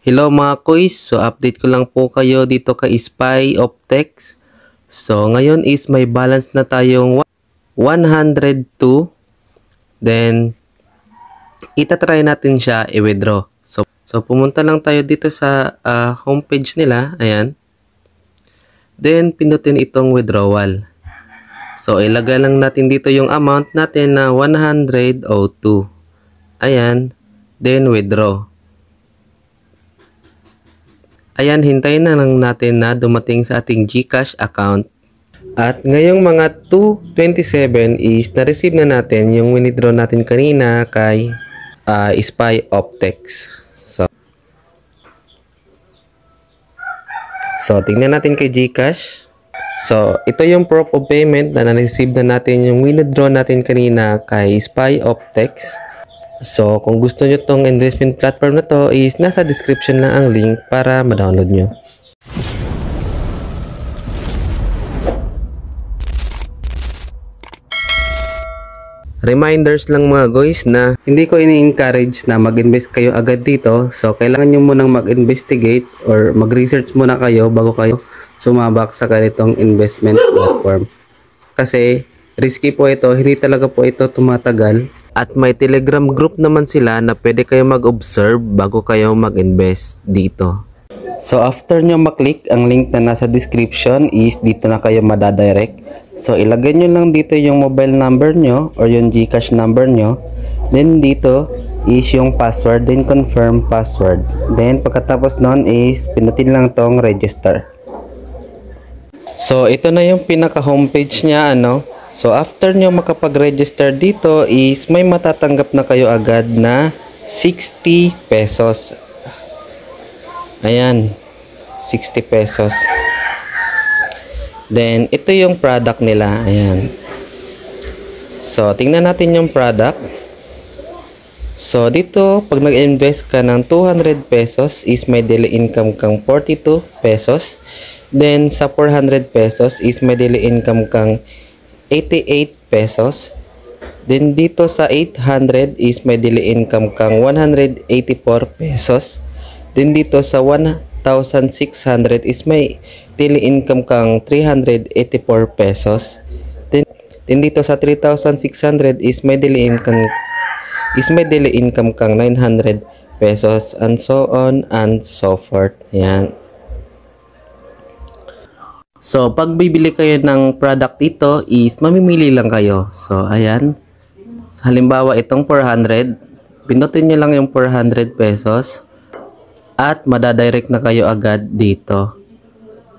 Hello mga kuys, so update ko lang po kayo dito kay Spy Optex. So ngayon is may balance na tayong 102. Then itatry natin siya i-withdraw. So pumunta lang tayo dito sa homepage nila, ayan. Then pindutin itong withdrawal. So ilagay lang natin dito yung amount natin na 102. Ayan, then withdraw. Ayan, hintayin na lang natin na dumating sa ating GCash account. At ngayong mga 2:27 is na-receive na natin yung withdraw natin kanina kay Spy Optex. So tingnan natin kay GCash. So ito yung proof of payment na na-receive na natin yung withdraw natin kanina kay Spy Optex. So, kung gusto nyo tong investment platform na to is nasa description lang ang link para ma-download nyo. Reminders lang mga guys na hindi ko ini-encourage na mag-invest kayo agad dito. So, kailangan nyo munang mag-investigate or mag-research muna kayo bago kayo sumabak sa ganitong investment platform. Kasi, risky po ito. Hindi talaga po ito tumatagal. At may Telegram group naman sila na pwede kayo mag-observe bago kayo mag-invest dito. So after nyo maklik ang link na nasa description is dito na kayo madadirect. So ilagay nyo lang dito yung mobile number nyo or yung GCash number nyo. Then dito is yung password, then confirm password. Then pagkatapos nun is pinutin lang tong register. So ito na yung pinaka homepage niya So after nyo makapag-register dito is may matatanggap na kayo agad na 60 pesos. Ayan, 60 pesos. Then ito yung product nila, ayan. So tingnan natin yung product. So dito pag nag-invest ka ng 200 pesos is may daily income kang 42 pesos. Then sa 400 pesos is may daily income kang 88 pesos. Then dito sa 800 is may daily income kang 184 pesos. Then dito sa 1,600 is may daily income kang 384 pesos. Then dito sa 3,600 is may daily income kang 900 pesos, and so on and so forth. Ayan. So, pag bibili kayo ng product dito is mamimili lang kayo. So, ayan. So, halimbawa, itong 400. Pinutin nyo lang yung 400 pesos. At madadirect na kayo agad dito.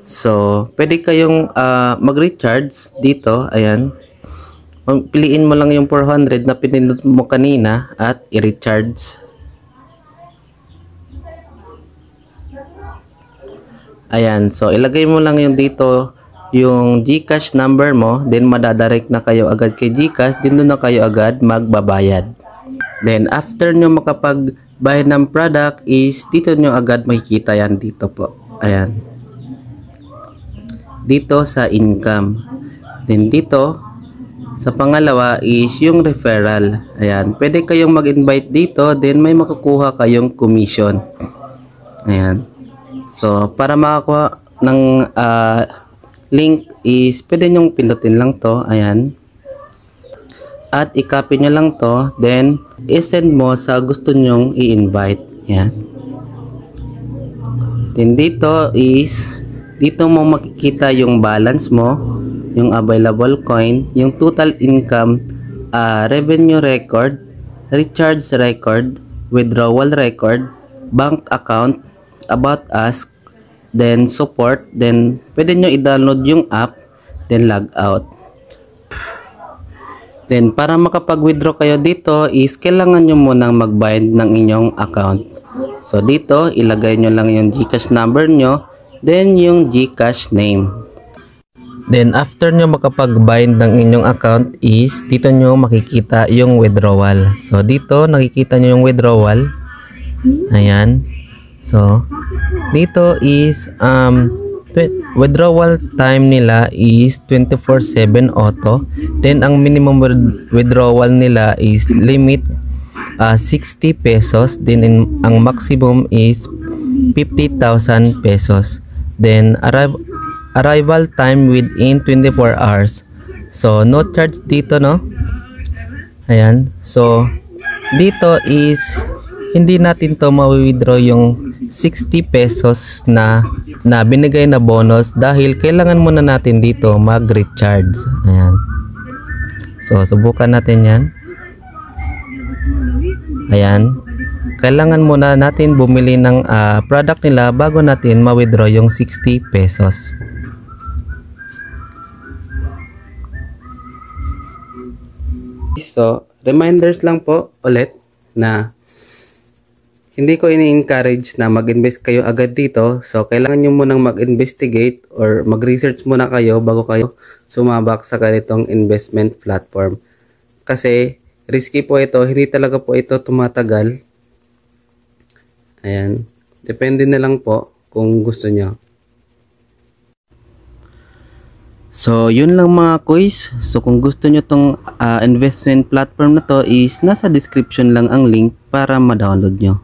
So, pwede kayong mag-recharge dito. Ayan. Piliin mo lang yung 400 na pinindot mo kanina at i-recharge. Ayan, so ilagay mo lang yung dito yung GCash number mo, then madadirect na kayo agad kay GCash, din doon na kayo agad magbabayad. Then after nyo makapagbayad ng product is dito nyo agad makikita yan dito po. Ayan. Dito sa income. Then dito sa pangalawa is yung referral. Ayan, pwede kayong mag-invite dito, then may makukuha kayong commission. Ayan. So, para makakuha ng link is pwede nyong pindutin lang to. Ayan. At i-copy nyo lang to. Then, i-send mo sa gusto nyong i-invite. Ayan. Then, dito mo makikita yung balance mo, yung available coin, yung total income, revenue record, recharge record, withdrawal record, bank account, about us, then support, then pwede nyo i-download yung app, then log out. Then para makapag-withdraw kayo dito is kailangan nyo munang mag-bind ng inyong account. So dito ilagay nyo lang yung GCash number nyo, then yung GCash name. Then after nyo makapag-bind ng inyong account is dito nyo makikita yung withdrawal. So dito nakikita nyo yung withdrawal. Ayan. So, dito is withdrawal time nila is 24/7 auto. Then ang minimum withdrawal nila is limit 60 pesos. Then ang maximum is 50,000 pesos. Then arrival time within 24 hours. So no charge dito, no? Ayan. So dito is hindi natin to ma-withdraw yung 60 pesos na binigay na bonus dahil kailangan muna natin dito mag-recharge. Ayan. So subukan natin 'yan. Ayan. Kailangan muna natin bumili ng product nila bago natin ma-withdraw yung 60 pesos. So, reminders lang po ulit na hindi ko ini-encourage na mag-invest kayo agad dito. So, kailangan nyo munang mag-investigate or mag-research muna kayo bago kayo sumabak sa ganitong investment platform. Kasi, risky po ito. Hindi talaga po ito tumatagal. Ayan. Depende na lang po kung gusto nyo. So, yun lang mga kuys. So, kung gusto nyo tong investment platform na to is nasa description lang ang link para ma-download nyo.